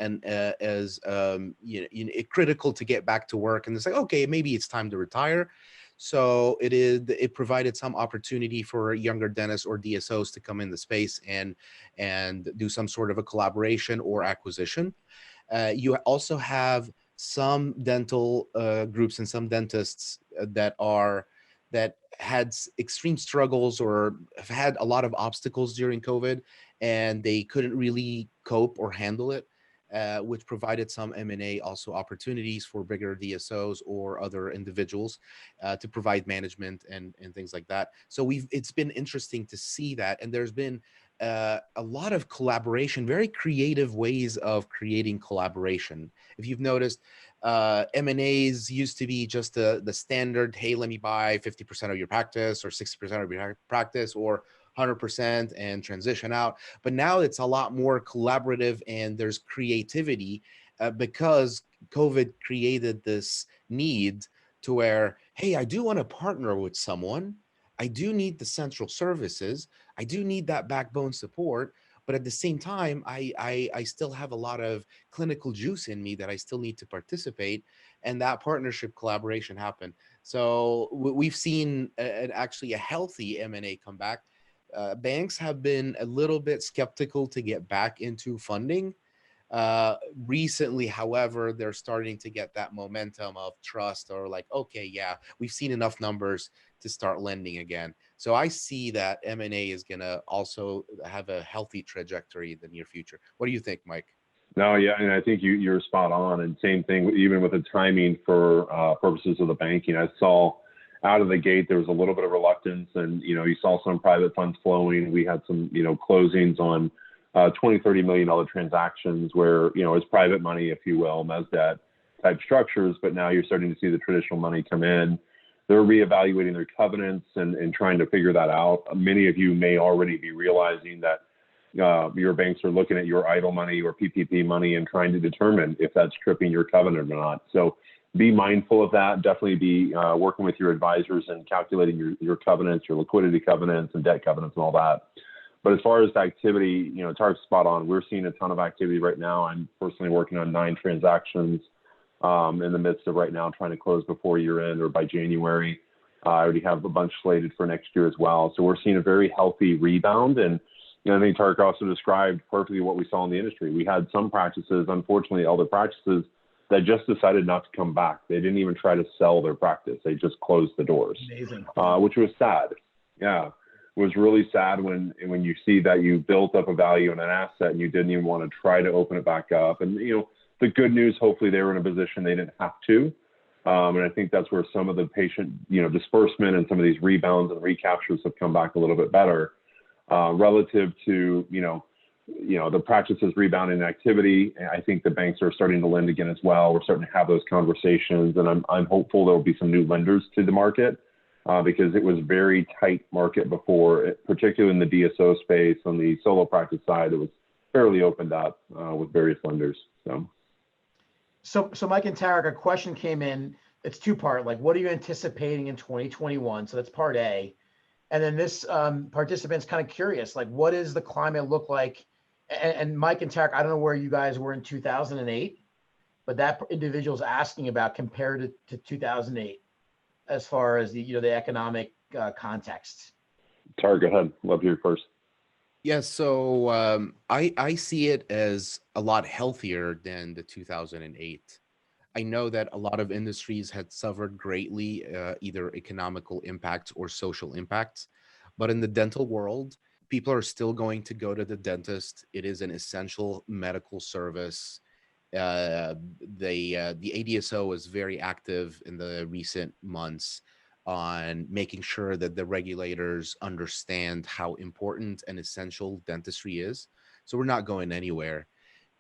critical to get back to work, and it's like, okay, maybe it's time to retire. So it provided some opportunity for younger dentists or DSOs to come in the space and do some sort of a collaboration or acquisition. You also have some dental groups and some dentists that had extreme struggles or have had a lot of obstacles during COVID, and they couldn't really cope or handle it, which provided some M&A also opportunities for bigger DSOs or other individuals to provide management and things like that. So it's been interesting to see that, and there's been a lot of collaboration, very creative ways of creating collaboration. If you've noticed, M&As used to be just the standard, hey, let me buy 50% of your practice or 60% of your practice or 100% and transition out. But now it's a lot more collaborative, and there's creativity because COVID created this need to where, hey, I do want to partner with someone. I do need the central services. I do need that backbone support. But at the same time, I still have a lot of clinical juice in me that I still need to participate, and that partnership collaboration happen. So we've seen actually a healthy M&A come back. Banks have been a little bit skeptical to get back into funding. Recently, however, they're starting to get that momentum of trust, or like, okay, yeah, we've seen enough numbers to start lending again. So I see that M&A is going to also have a healthy trajectory in the near future. What do you think, Mike? No, yeah, and I think you're spot on. And same thing, even with the timing for purposes of the banking, I saw out of the gate there was a little bit of reluctance, and you saw some private funds flowing. We had some closings on $20-30 million transactions where it's private money, if you will, mezz debt type structures. But now you're starting to see the traditional money come in. They're reevaluating their covenants and trying to figure that out. Many of you may already be realizing that your banks are looking at your idle money or PPP money and trying to determine if that's tripping your covenant or not. So be mindful of that. Definitely be working with your advisors and calculating your covenants, your liquidity covenants and debt covenants and all that. But as far as the activity, Tarek's spot on. We're seeing a ton of activity right now. I'm personally working on 9 transactions in the midst of right now trying to close before year end or by January. I already have a bunch slated for next year as well. So we're seeing a very healthy rebound. And I think Tarek also described perfectly what we saw in the industry. We had some practices, unfortunately, elder practices, that just decided not to come back. They didn't even try to sell their practice. They just closed the doors, which was sad. Yeah, it was really sad when you see that you built up a value in an asset and you didn't even want to try to open it back up. And, the good news, hopefully they were in a position they didn't have to. And I think that's where some of the patient, disbursement and some of these rebounds and recaptures have come back a little bit better relative to, the practices rebounding activity. I think the banks are starting to lend again as well. We're starting to have those conversations, and I'm hopeful there will be some new lenders to the market because it was a very tight market before, particularly in the DSO space. On the solo practice side, it was fairly opened up with various lenders. So Mike and Tarek, a question came in. It's 2-part. Like, what are you anticipating in 2021? So that's part A. And then this participant's kind of curious, like, what does the climate look like? And Mike and Tarek, I don't know where you guys were in 2008, but that individual's asking about compared to 2008 as far as the economic context. Tarek, go ahead. Love to hear first. Yeah, so I see it as a lot healthier than the 2008. I know that a lot of industries had suffered greatly, either economical impact or social impacts. But in the dental world, people are still going to go to the dentist. It is an essential medical service. The ADSO is very active in the recent months on making sure that the regulators understand how important and essential dentistry is. So we're not going anywhere.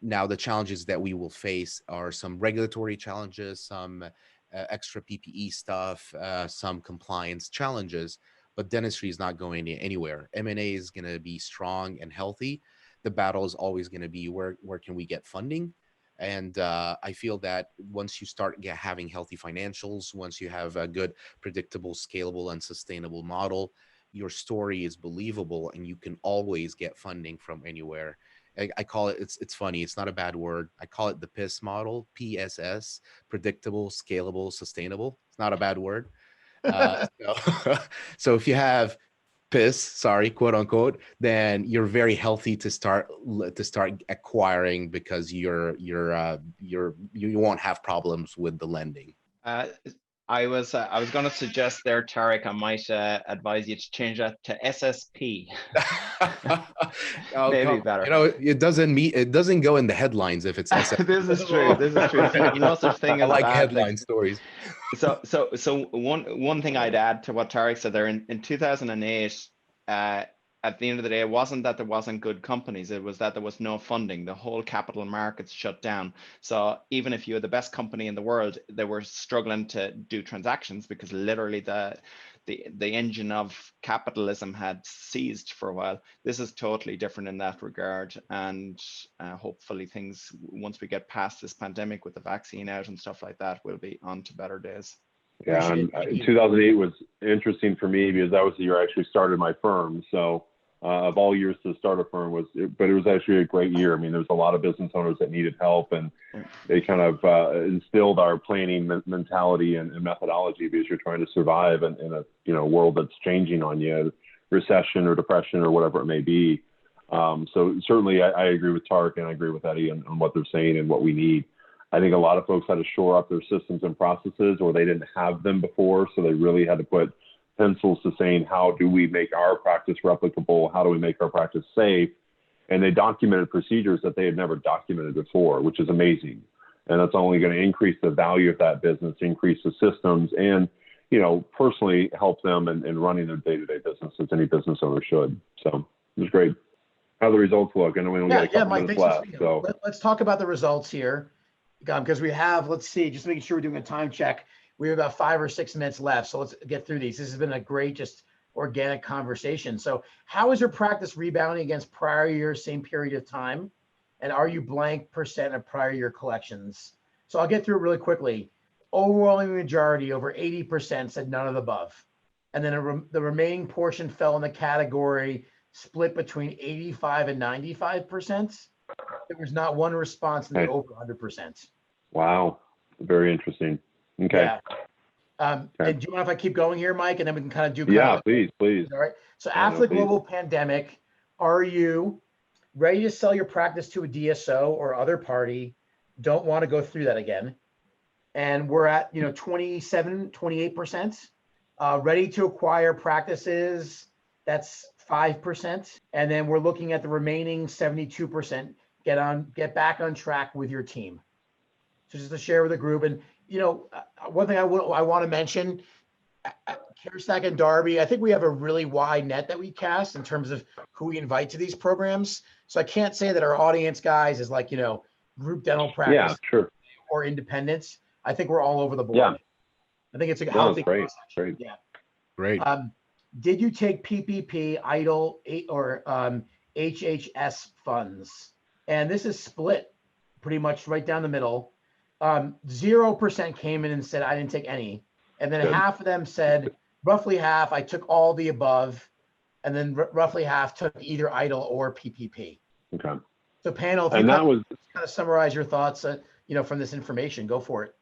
Now, the challenges that we will face are some regulatory challenges, some extra PPE stuff, some compliance challenges, but dentistry is not going anywhere. M&A is going to be strong and healthy. The battle is always going to be where can we get funding? And I feel that once you start having healthy financials, once you have a good, predictable, scalable, and sustainable model, your story is believable and you can always get funding from anywhere. I call it, it's funny, it's not a bad word. I call it the PISS model, PSS, predictable, scalable, sustainable. It's not a bad word. So if you have PISS, quote unquote, then you're very healthy to start acquiring because you won't have problems with the lending. I was going to suggest there, Tarek, I might advise you to change that to SSP. Maybe better. It doesn't go in the headlines if it's SSP. This is true. No such thing as I like bad headline things. stories. So one thing I'd add to what Tarek said there, in 2008, at the end of the day, it wasn't that there wasn't good companies, it was that there was no funding. The whole capital markets shut down. So even if you had the best company in the world, they were struggling to do transactions because literally the engine of capitalism had seized for a while. This is totally different in that regard. And hopefully things, once we get past this pandemic with the vaccine out and stuff like that, will be on to better days. Yeah, and 2008 was interesting for me because that was the year I actually started my firm. So of all years to start a firm but it was actually a great year. I mean, there was a lot of business owners that needed help, and they kind of instilled our planning mentality and methodology because you're trying to survive in a world that's changing on you, recession or depression or whatever it may be. So certainly I agree with Tarek and I agree with Eddie on what they're saying and what we need. I think a lot of folks had to shore up their systems and processes, or they didn't have them before. So they really had to put pencils to saying, how do we make our practice replicable? How do we make our practice safe? And they documented procedures that they had never documented before, which is amazing. And that's only going to increase the value of that business, increase the systems, and, personally help them in running their day-to-day business as any business owner should. So it was great. How do the results look? I know we only got a couple minutes left. So let's talk about the results here. Because we have, let's see, just making sure we're doing a time check. We have about 5 or 6 minutes left. So let's get through these. This has been a great, just organic conversation. So how is your practice rebounding against prior years, same period of time? And are you blank % of prior year collections? So I'll get through it really quickly. Overwhelming majority, over 80%, said none of the above. And then the remaining portion fell in the category split between 85 and 95%. There was not one response in the Okay. over 100%. Wow. Very interesting. Okay. Yeah. Okay. And do you mind if I keep going here, Mike? And then we can kind of do Yeah, please, please. all right. So Yeah, after no, the please. global pandemic, are you ready to sell your practice to a DSO or other party? Don't want to go through that again. And we're at 27, 28%. Ready to acquire practices, that's 5%. And then we're looking at the remaining 72%. Get back on track with your team. So just to share with the group. And one thing I want to mention, CareStack and Darby, I think we have a really wide net that we cast in terms of who we invite to these programs. So I can't say that our audience, guys, is like, group dental practice Yeah, sure. or independents. I think we're all over the board. Yeah. I think it's a No, healthy. that's great. Great. Yeah. Great. Did you take PPP, EIDL, or HHS funds? And this is split pretty much right down the middle. 0% came in and said, I didn't take any. And then Good. half of them said, roughly half, I took all the above. And then roughly half took either EIDL or PPP. Okay. So panel, if you And that kind was, of summarize your thoughts, from this information, go for it.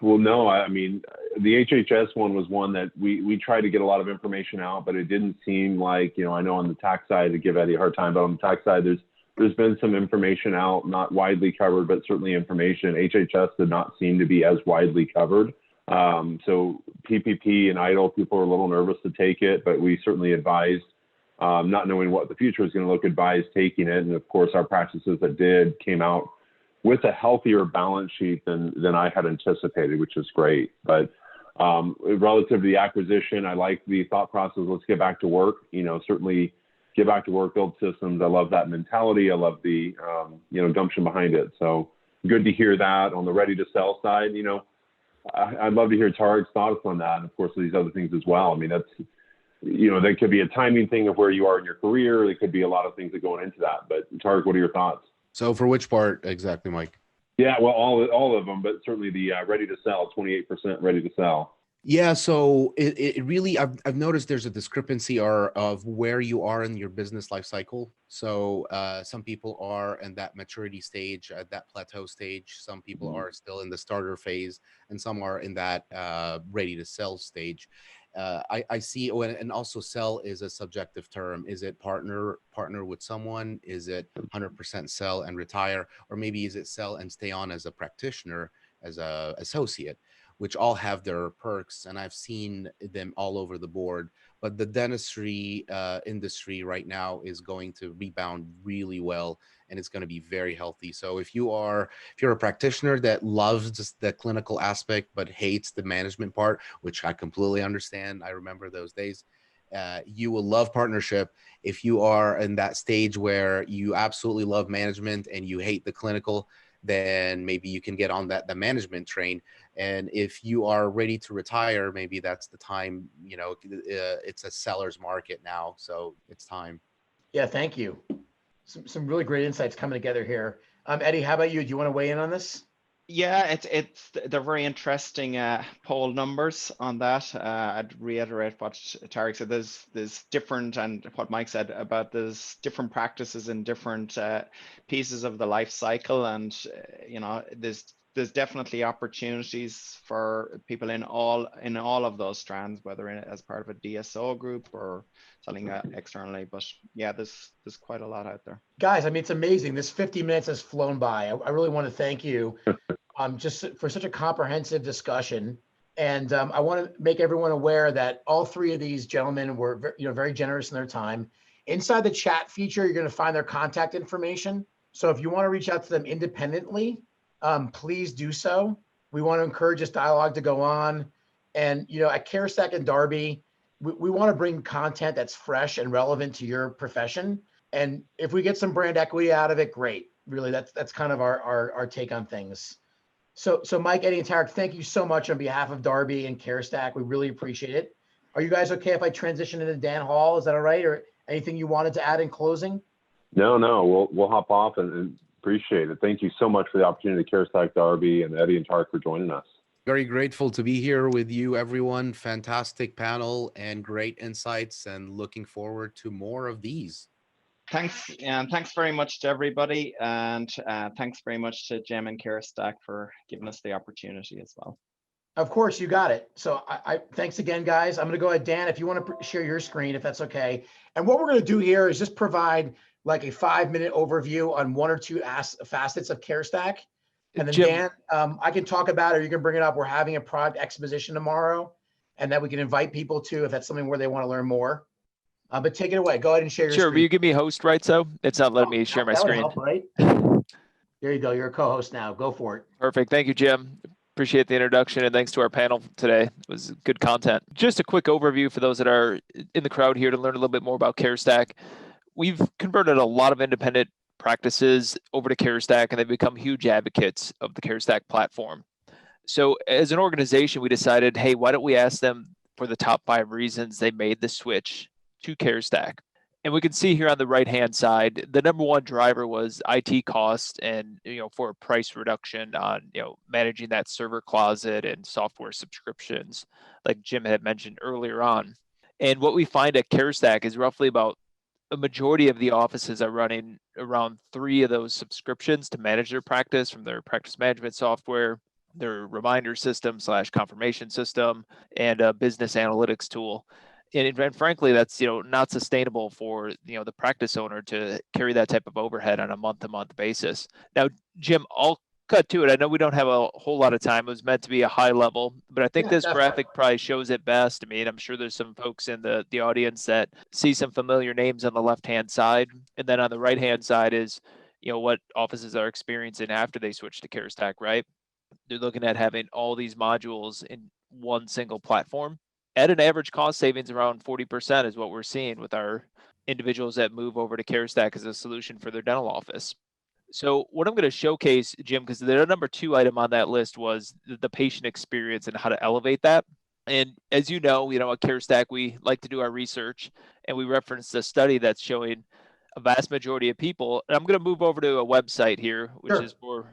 well, no, I mean, the HHS one was one that we tried to get a lot of information out, but it didn't seem like, I know on the tax side, to give Eddie a hard time, but on the tax side, there's been some information out, not widely covered, but certainly information. HHS did not seem to be as widely covered. So PPP and EIDL, people are a little nervous to take it, but we certainly advised, not knowing what the future is going to look, advised taking it. And of course, our practices that did came out with a healthier balance sheet than I had anticipated, which is great. But relative to the acquisition, I like the thought process. Let's get back to work. Certainly get back to work, build systems. I love that mentality. I love the gumption behind it. So good to hear that. On the ready to sell side, I'd love to hear Tarek's thoughts on that, and of course these other things as well. I mean, that's that could be a timing thing of where you are in your career. There could be a lot of things that go into that. But Tarek, what are your thoughts? So for which part exactly, Mike? Yeah, well, all of them, but certainly the ready to sell, 28% ready to sell. Yeah, so it really, I've noticed there's a discrepancy of where you are in your business life cycle. So some people are in that maturity stage, at that plateau stage. Some people are still in the starter phase, and some are in that ready to sell stage. I see, and also sell is a subjective term. Is it partner with someone? Is it 100% sell and retire? Or maybe is it sell and stay on as a practitioner, as a associate, which all have their perks, and I've seen them all over the board. But the dentistry industry right now is going to rebound really well, and it's going to be very healthy. So if you're a practitioner that loves just the clinical aspect but hates the management part, which I completely understand, I remember those days, you will love partnership. If you are in that stage where you absolutely love management and you hate the clinical, then maybe you can get on the management train. And if you are ready to retire, maybe that's the time. It's a seller's market now, so it's time. Yeah, thank you. Some really great insights coming together here. Eddie, how about you? Do you want to weigh in on this? Yeah, they're very interesting poll numbers on that. I'd reiterate what Tarek said. There's different, and what Mike said about there's different practices in different pieces of the life cycle, and there's definitely opportunities for people in all of those strands, whether as part of a DSO group or selling externally. But yeah, there's quite a lot out there. Guys, I mean, it's amazing. This 50 minutes has flown by. I really want to thank you just for such a comprehensive discussion. And I want to make everyone aware that all three of these gentlemen were very generous in their time. Inside the chat feature, you're going to find their contact information. So if you want to reach out to them independently, please do so. We want to encourage this dialogue to go on. And at CareStack and Darby, we want to bring content that's fresh and relevant to your profession. And if we get some brand equity out of it, great. Really, that's kind of our take on things. So Mike, Eddie, and Tarek, thank you so much on behalf of Darby and CareStack. We really appreciate it. Are you guys okay if I transition into Dan Hall? Is that all right? Or anything you wanted to add in closing? No, we'll hop off and appreciate it. Thank you so much for the opportunity, CareStack, Darby, and Eddie and Tarek for joining us. Very grateful to be here with you, everyone. Fantastic panel and great insights, and looking forward to more of these. Thanks, and thanks very much to everybody, and thanks very much to Jim and CareStack for giving us the opportunity as well. Of course, you got it. So I thanks again, guys. I'm going to go ahead, Dan, if you want to share your screen, if that's okay. And what we're going to do here is just provide like a 5-minute overview on one or two facets of CareStack. And then Jim, Dan, I can talk about it, or you can bring it up. We're having a product exposition tomorrow, and that we can invite people to if that's something where they want to learn more. But take it away. Go ahead and share your sure. screen. Will you give me host rights though? It's not letting me share my That would screen. help, right? There you go. You're a co-host now. Go for it. Perfect. Thank you, Jim. Appreciate the introduction, and thanks to our panel today. It was good content. Just a quick overview for those that are in the crowd here to learn a little bit more about CareStack. We've converted a lot of independent practices over to CareStack, and they've become huge advocates of the CareStack platform. So as an organization, we decided, hey, why don't we ask them for the top 5 reasons they made the switch to CareStack? And we can see here on the right-hand side, the number one driver was IT cost, and for a price reduction on managing that server closet and software subscriptions, like Jim had mentioned earlier on. And what we find at CareStack is roughly about a majority of the offices are running around 3 of those subscriptions to manage their practice, from their practice management software, their reminder system / confirmation system, and a business analytics tool. And frankly, that's not sustainable for the practice owner to carry that type of overhead on a month-to-month basis. Now, Jim, I'll cut to it. I know we don't have a whole lot of time. It was meant to be a high level, but I think this graphic probably shows it best. I mean, I'm sure there's some folks in the audience that see some familiar names on the left-hand side, and then on the right-hand side is what offices are experiencing after they switch to CareStack, right? They're looking at having all these modules in one single platform at an average cost savings around 40% is what we're seeing with our individuals that move over to CareStack as a solution for their dental office. So what I'm going to showcase, Jim, because the number 2 item on that list was the patient experience and how to elevate that. And as you know, at CareStack, we like to do our research, and we referenced a study that's showing a vast majority of people. And I'm going to move over to a website here, which is for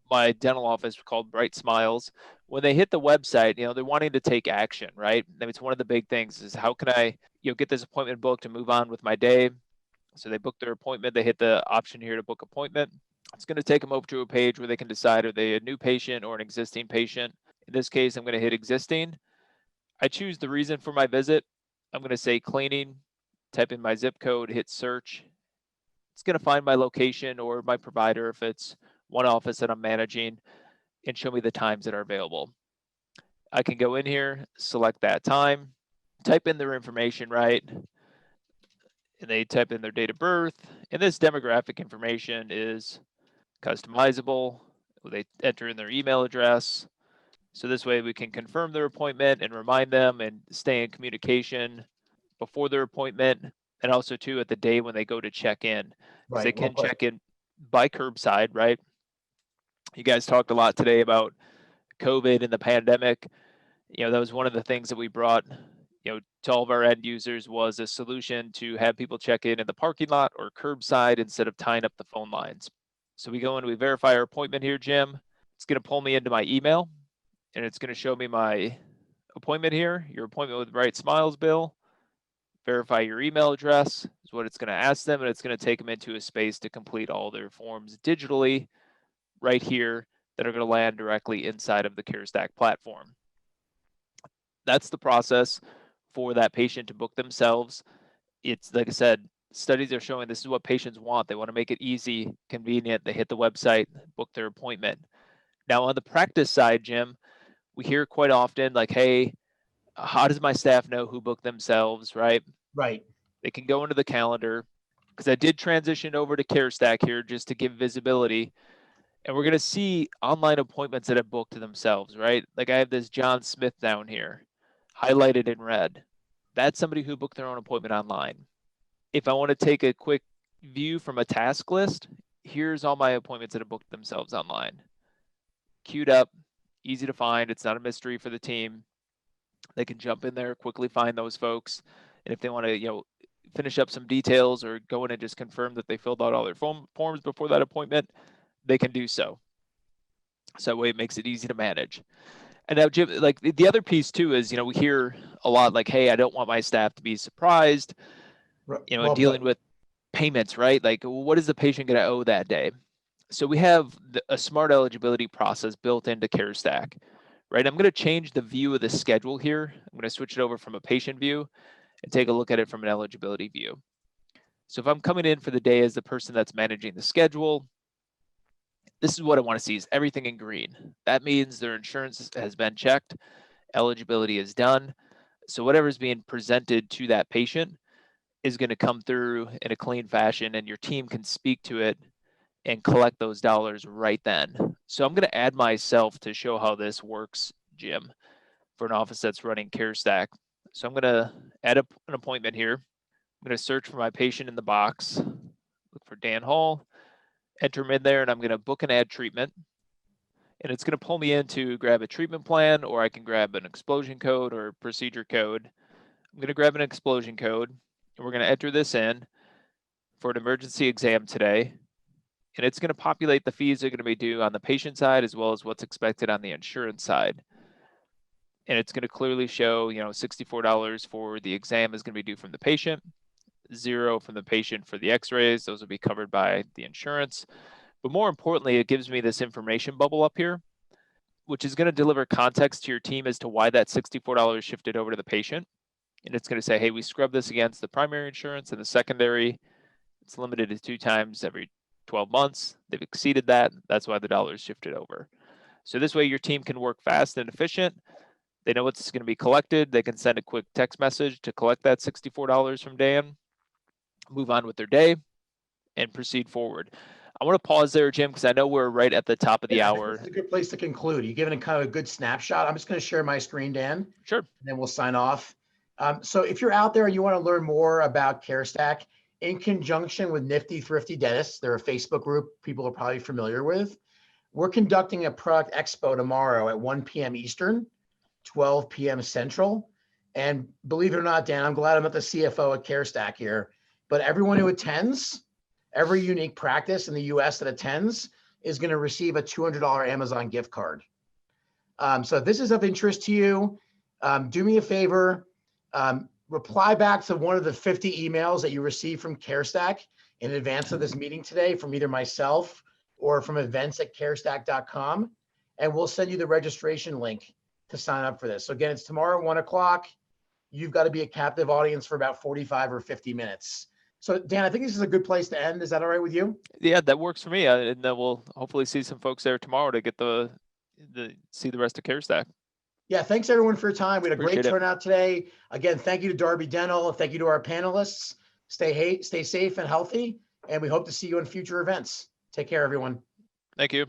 my dental office called Bright Smiles. When they hit the website, they're wanting to take action, right? I mean, it's one of the big things is how can I, get this appointment booked and move on with my day. So they book their appointment. They hit the option here to book appointment. It's going to take them over to a page where they can decide are they a new patient or an existing patient. In this case, I'm going to hit existing. I choose the reason for my visit. I'm going to say cleaning, type in my zip code, hit search. It's going to find my location or my provider if it's one office that I'm managing, and show me the times that are available. I can go in here, select that time, type in their information, right? And they type in their date of birth. And this demographic information is customizable. They enter in their email address. So this way we can confirm their appointment and remind them and stay in communication before their appointment, and also too at the day when they go to check in. Because they can check in by curbside, right? You guys talked a lot today about COVID and the pandemic. That was one of the things that we brought, to all of our end users was a solution to have people check in the parking lot or curbside instead of tying up the phone lines. So we go in, we verify our appointment here, Jim. It's going to pull me into my email, and it's going to show me my appointment here, your appointment with Bright Smiles, Bill. Verify your email address is what it's going to ask them, and it's going to take them into a space to complete all their forms digitally right here that are going to land directly inside of the CareStack platform. That's the process for that patient to book themselves. It's like I said, studies are showing this is what patients want. They want to make it easy, convenient. They hit the website, book their appointment. Now on the practice side, Jim, we hear quite often like, hey, how does my staff know who booked themselves, right? Right. They can go into the calendar, because I did transition over to CareStack here just to give visibility. And we're going to see online appointments that have booked themselves, right? Like I have this John Smith down here, highlighted in red. That's somebody who booked their own appointment online. If I want to take a quick view from a task list, here's all my appointments that have booked themselves online. Queued up, easy to find. It's not a mystery for the team. They can jump in there, quickly find those folks. And if they want to, finish up some details or go in and just confirm that they filled out all their forms before that appointment, they can do so. So that way it makes it easy to manage. And now, Jim, like the other piece too is, we hear a lot like, hey, I don't want my staff to be surprised, in Well dealing put. with payments, right? Like, what is the patient going to owe that day? So we have a smart eligibility process built into CareStack, right? I'm going to change the view of the schedule here. I'm going to switch it over from a patient view and take a look at it from an eligibility view. So if I'm coming in for the day as the person that's managing the schedule, this is what I want to see is everything in green. That means their insurance has been checked, eligibility is done. So whatever's being presented to that patient is going to come through in a clean fashion, and your team can speak to it and collect those dollars right then. So I'm going to add myself to show how this works, Jim, for an office that's running CareStack. So I'm going to add an appointment here. I'm going to search for my patient in the box, look for Dan Hall, enter him in there, and I'm going to book and add treatment. And it's going to pull me in to grab a treatment plan, or I can grab an explosion code or procedure code. I'm going to grab an explosion code, and we're going to enter this in for an emergency exam today. And it's going to populate the fees that are going to be due on the patient side as well as what's expected on the insurance side. And it's going to clearly show, $64 for the exam is going to be due from the patient, $0 from the patient for the x-rays. Those will be covered by the insurance. But more importantly, it gives me this information bubble up here, which is going to deliver context to your team as to why that $64 shifted over to the patient. And it's going to say, hey, we scrubbed this against the primary insurance and the secondary. It's limited to 2 times every 12 months. They've exceeded that. That's why the dollars shifted over. So this way your team can work fast and efficient. They know what's going to be collected. They can send a quick text message to collect that $64 from Dan, move on with their day, and proceed forward. I want to pause there, Jim, because I know we're right at the top of the hour. It's a good place to conclude. You've given a kind of a good snapshot. I'm just going to share my screen, Dan. Sure. And then we'll sign off. So if you're out there and you want to learn more about CareStack, in conjunction with Nifty Thrifty Dentists, they're a Facebook group people are probably familiar with. We're conducting a product expo tomorrow at 1 p.m. Eastern, 12 p.m. Central. And believe it or not, Dan, I'm glad I'm not the CFO at CareStack here, but everyone who attends, every unique practice in the US that attends is going to receive a $200 Amazon gift card. So if this is of interest to you, do me a favor, reply back to one of the 50 emails that you received from CareStack in advance of this meeting today from either myself or from events@carestack.com, and we'll send you the registration link to sign up for this. So again, it's tomorrow, 1 o'clock. You've got to be a captive audience for about 45 or 50 minutes. So Dan, I think this is a good place to end. Is that all right with you? Yeah, that works for me. And then we'll hopefully see some folks there tomorrow to get see the rest of CareStack. Yeah, thanks everyone for your time. We had a great Appreciate it. turnout today. Again, thank you to Darby Dental. Thank you to our panelists. Stay safe and healthy, and we hope to see you in future events. Take care, everyone. Thank you.